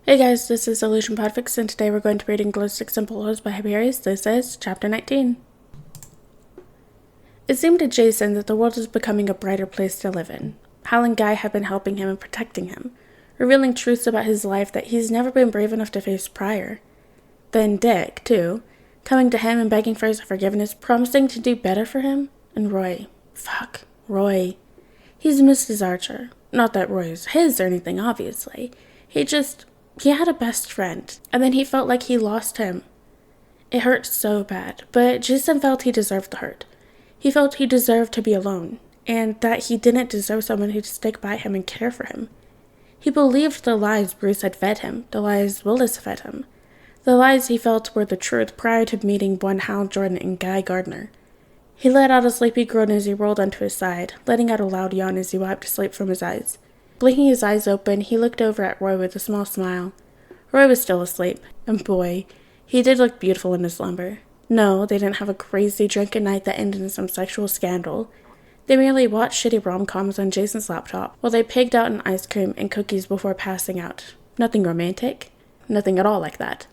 Hey guys, this is Illusion Podfic, and today we're going to be reading Glowsticks and Polos by Hyperius. This is Chapter 19. It seemed to Jason that the world was becoming a brighter place to live in. Hal and Guy have been helping him and protecting him, revealing truths about his life that he's never been brave enough to face prior. Then Dick, too, coming to him and begging for his forgiveness, promising to do better for him. And Roy. Roy. He's missed his Archer. Not that Roy is his or anything, obviously. He had a best friend, and then he felt like he lost him. It hurt so bad, but Jason felt he deserved the hurt. He felt he deserved to be alone, and that he didn't deserve someone who'd stick by him and care for him. He believed the lies Bruce had fed him, the lies Willis fed him. The lies he felt were the truth prior to meeting one Hal Jordan and Guy Gardner. He let out a sleepy groan as he rolled onto his side, letting out a loud yawn as he wiped sleep from his eyes. Blinking his eyes open, he looked over at Roy with a small smile. Roy was still asleep, and boy, he did look beautiful in his slumber. No, they didn't have a crazy drunken night that ended in some sexual scandal. They merely watched shitty rom-coms on Jason's laptop, while they pigged out on ice cream and cookies before passing out. Nothing romantic. Nothing at all like that.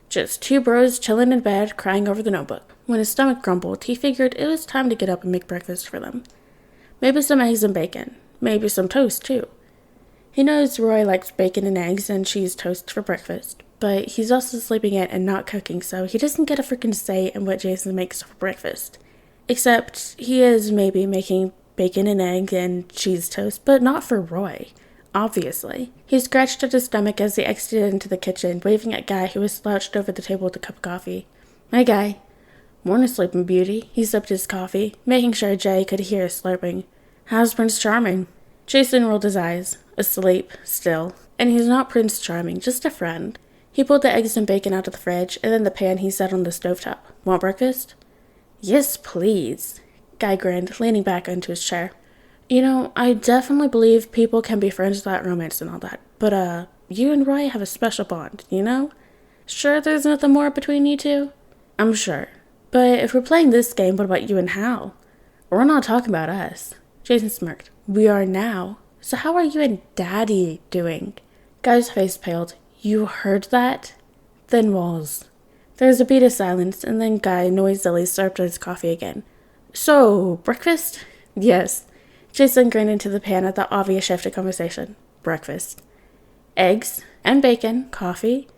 Just two bros chilling in bed, crying over the notebook. When his stomach grumbled, he figured it was time to get up and make breakfast for them. Maybe some eggs and bacon. Maybe some toast, too. He knows Roy likes bacon and eggs and cheese toast for breakfast, but he's also sleeping in and not cooking, so he doesn't get a freaking say in what Jason makes for breakfast. Except he is maybe making bacon and egg and cheese toast, but not for Roy, obviously. He scratched at his stomach as he exited into the kitchen, waving at Guy, who was slouched over the table with a cup of coffee. "Hey, Guy." "Morning, Sleeping Beauty." He sipped his coffee, making sure Jay could hear his slurping. "How's Prince Charming?" Jason rolled his eyes. Asleep, still. And he's not Prince Charming, just a friend. He pulled the eggs and bacon out of the fridge, and then the pan he set on the stovetop. "Want breakfast?" "Yes, please." Guy grinned, leaning back into his chair. "You know, I definitely believe people can be friends without romance and all that, but, you and Roy have a special bond, you know? Sure there's nothing more between you two?" "I'm sure. But if we're playing this game, what about you and Hal?" "We're not talking about us." Jason smirked. "We are now. So how are you and Daddy doing?" Guy's face paled. "You heard that?" Thin walls. There was a beat of silence, and then Guy noisily slurped his coffee again. "So, breakfast?" "Yes." Jason grinned into the pan at the obvious shift of conversation. "Breakfast. Eggs and bacon, coffee.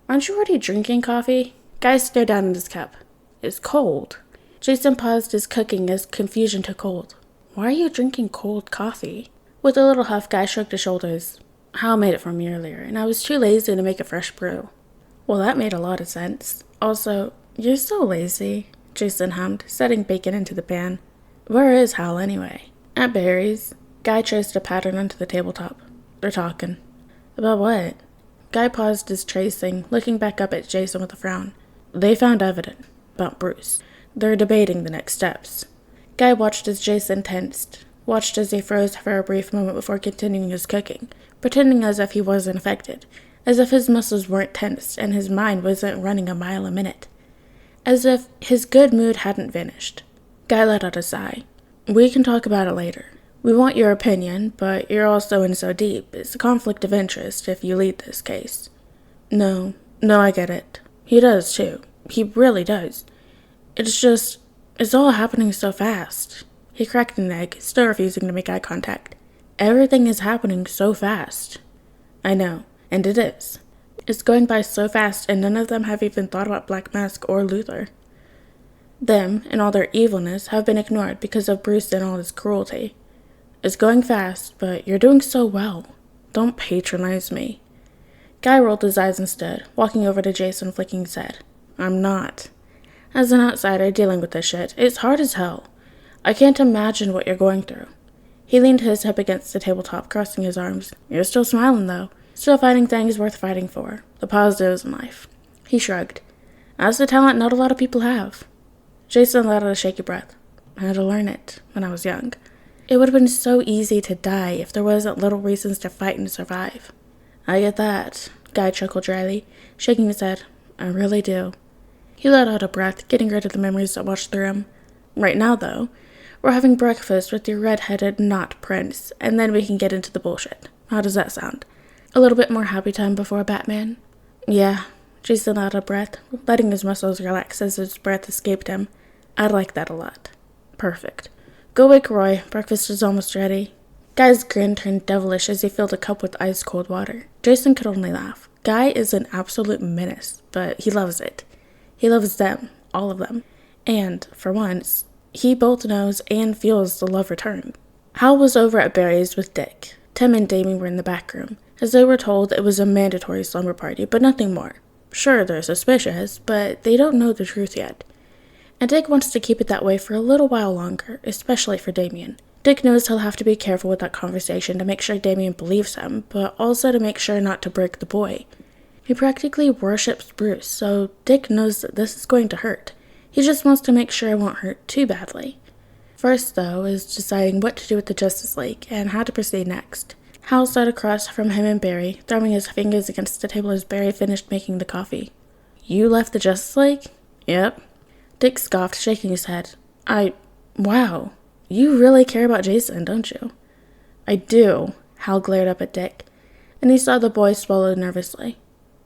Aren't you already drinking coffee?" Guy stared down at his cup. "It's cold." Jason paused his cooking as confusion took hold. "Why are you drinking cold coffee?" With a little huff, Guy shrugged his shoulders. "Hal made it for me earlier, and I was too lazy to make a fresh brew." "Well, that made a lot of sense. Also, you're so lazy," Jason hummed, setting bacon into the pan. "Where is Hal, anyway?" "At Barry's." Guy traced a pattern onto the tabletop. "They're talking." "About what?" Guy paused his tracing, looking back up at Jason with a frown. "They found evidence. About Bruce. They're debating the next steps." Guy watched as Jason tensed. Watched as he froze for a brief moment before continuing his cooking, pretending as if he wasn't affected, as if his muscles weren't tensed and his mind wasn't running a mile a minute, as if his good mood hadn't vanished. Guy let out a sigh. "We can talk about it later. We want your opinion, but you're also in so deep. It's a conflict of interest if you lead this case." No, I get it. He does, too. He really does. It's all happening so fast." He cracked an egg, still refusing to make eye contact. "Everything is happening so fast." "I know, and it is. It's going by so fast, and none of them have even thought about Black Mask or Luther. Them, and all their evilness, have been ignored because of Bruce and all his cruelty. It's going fast, but you're doing so well. Don't patronize me." Guy rolled his eyes instead, walking over to Jason, flicking his head. "I'm not. As an outsider dealing with this shit, it's hard as hell. I can't imagine what you're going through." He leaned his hip against the tabletop, crossing his arms. "You're still smiling, though. Still fighting things worth fighting for. The positives in life." He shrugged. "That's the talent not a lot of people have." Jason let out a shaky breath. "I had to learn it when I was young. It would have been so easy to die if there wasn't little reasons to fight and survive." "I get that," Guy chuckled dryly, shaking his head. "I really do." He let out a breath, getting rid of the memories that washed through him. "Right now, though, we're having breakfast with your red-headed not prince, and then we can get into the bullshit. How does that sound?" A little bit more happy time before Batman. Yeah, Jason out of breath, letting his muscles relax as his breath escaped him. I like that a lot. Perfect. Go wake Roy, breakfast is almost ready. Guy's grin turned devilish as he filled a cup with ice-cold water. Jason could only laugh. Guy is an absolute menace, but he loves it. He loves them, all of them. And, for once, he both knows and feels the love return. Hal was over at Barry's with Dick. Tim and Damien were in the back room, as they were told it was a mandatory slumber party, but nothing more. Sure, they're suspicious, but they don't know the truth yet. And Dick wants to keep it that way for a little while longer, especially for Damien. Dick knows he'll have to be careful with that conversation to make sure Damien believes him, but also to make sure not to break the boy. He practically worships Bruce, so Dick knows that this is going to hurt. He just wants to make sure it won't hurt too badly. First, though, is deciding what to do with the Justice League and how to proceed next. Hal sat across from him and Barry, throwing his fingers against the table as Barry finished making the coffee. You left the Justice League? Yep. Dick scoffed, shaking his head. Wow. You really care about Jason, don't you? I do, Hal glared up at Dick, and he saw the boy swallow nervously.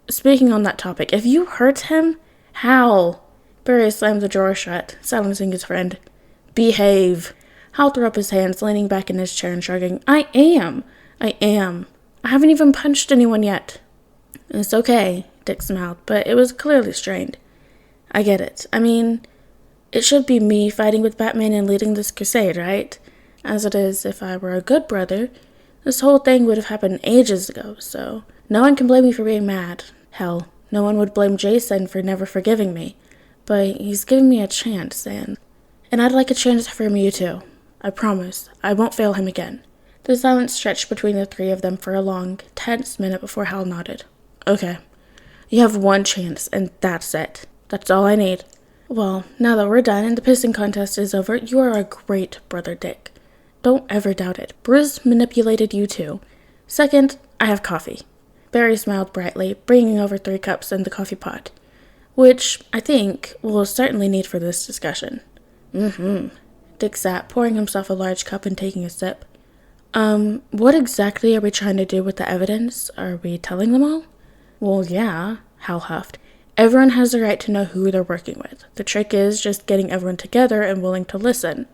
Speaking on that topic, if you hurt him, Hal! Barry slammed the drawer shut, silencing his friend. Behave! Hal threw up his hands, leaning back in his chair and shrugging. I am. I haven't even punched anyone yet. It's okay, Dick smiled, but it was clearly strained. I get it. I mean, it should be me fighting with Batman and leading this crusade, right? As it is, if I were a good brother, this whole thing would have happened ages ago, so no one can blame me for being mad. Hell, no one would blame Jason for never forgiving me. But he's giving me a chance, and I'd like a chance from you too. I promise, I won't fail him again. The silence stretched between the three of them for a long, tense minute before Hal nodded. Okay. You have one chance, and that's it. That's all I need. Well, now that we're done and the pissing contest is over, you are a great brother, Dick. Don't ever doubt it. Bruce manipulated you too. Second, I have coffee. Barry smiled brightly, bringing over 3 cups and the coffee pot, which, I think, we'll certainly need for this discussion. Dick sat, pouring himself a large cup and taking a sip. What exactly are we trying to do with the evidence? Are we telling them all? Well, yeah, Hal huffed. Everyone has the right to know who they're working with. The trick is just getting everyone together and willing to listen.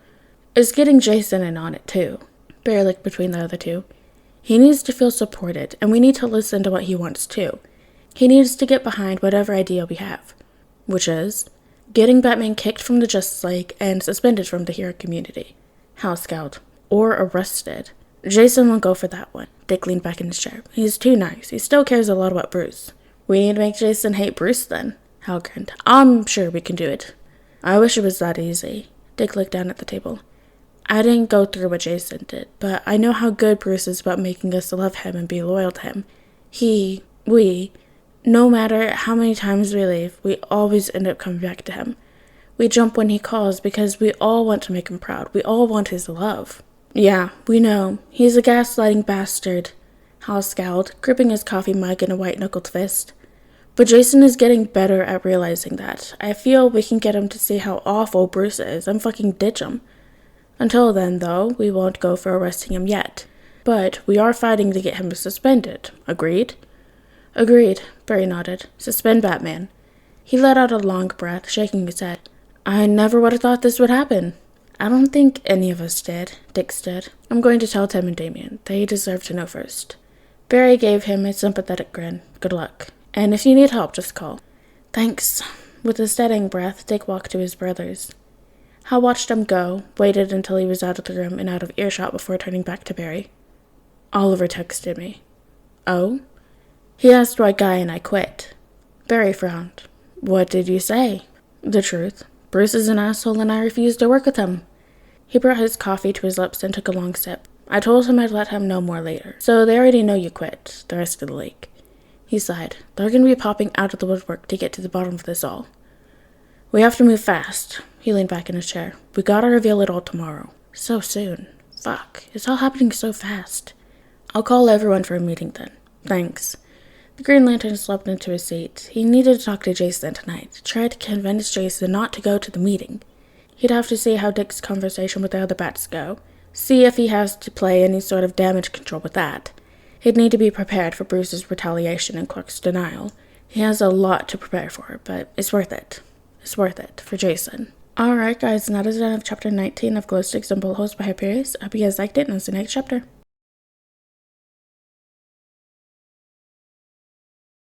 It's getting Jason in on it, too. Barry looked between the other two. He needs to feel supported, and we need to listen to what he wants, too. He needs to get behind whatever idea we have, which is getting Batman kicked from the Justice League and suspended from the hero community. Hal scowled. Or arrested. Jason won't go for that one. Dick leaned back in his chair. He's too nice. He still cares a lot about Bruce. We need to make Jason hate Bruce then. Hal grinned. I'm sure we can do it. I wish it was that easy. Dick looked down at the table. I didn't go through what Jason did, but I know how good Bruce is about making us love him and be loyal to him. We, no matter how many times we leave, we always end up coming back to him. We jump when he calls because we all want to make him proud. We all want his love. Yeah, we know. He's a gaslighting bastard. Hal scowled, gripping his coffee mug in a white-knuckled fist. But Jason is getting better at realizing that. I feel we can get him to see how awful Bruce is and fucking ditch him. Until then, though, we won't go for arresting him yet. But we are fighting to get him suspended. Agreed? Agreed, Barry nodded. Suspend Batman. He let out a long breath, shaking his head. I never would have thought this would happen. I don't think any of us did, Dick said. I'm going to tell Tim and Damien. They deserve to know first. Barry gave him a sympathetic grin. Good luck. And if you need help, just call. Thanks. With a steadying breath, Dick walked to his brothers. Hal watched him go, waited until he was out of the room and out of earshot before turning back to Barry. Oliver texted me. Oh? He asked why Guy and I quit. Barry frowned. What did you say? The truth. Bruce is an asshole and I refuse to work with him. He brought his coffee to his lips and took a long sip. I told him I'd let him know more later. So they already know you quit, the rest of the league. He sighed. They're going to be popping out of the woodwork to get to the bottom of this all. We have to move fast. He leaned back in his chair. We gotta reveal it all tomorrow. So soon. Fuck. It's all happening so fast. I'll call everyone for a meeting then. Thanks. The Green Lantern slipped into his seat. He needed to talk to Jason tonight. Try to convince Jason not to go to the meeting. He'd have to see how Dick's conversation with the other bats go. See if he has to play any sort of damage control with that. He'd need to be prepared for Bruce's retaliation and Clark's denial. He has a lot to prepare for, but it's worth it. It's worth it for Jason. Alright guys, and that is the end of chapter 19 of Glowsticks and Bullet Holes by Hyperius. I hope you guys liked it, and I'll see you next chapter.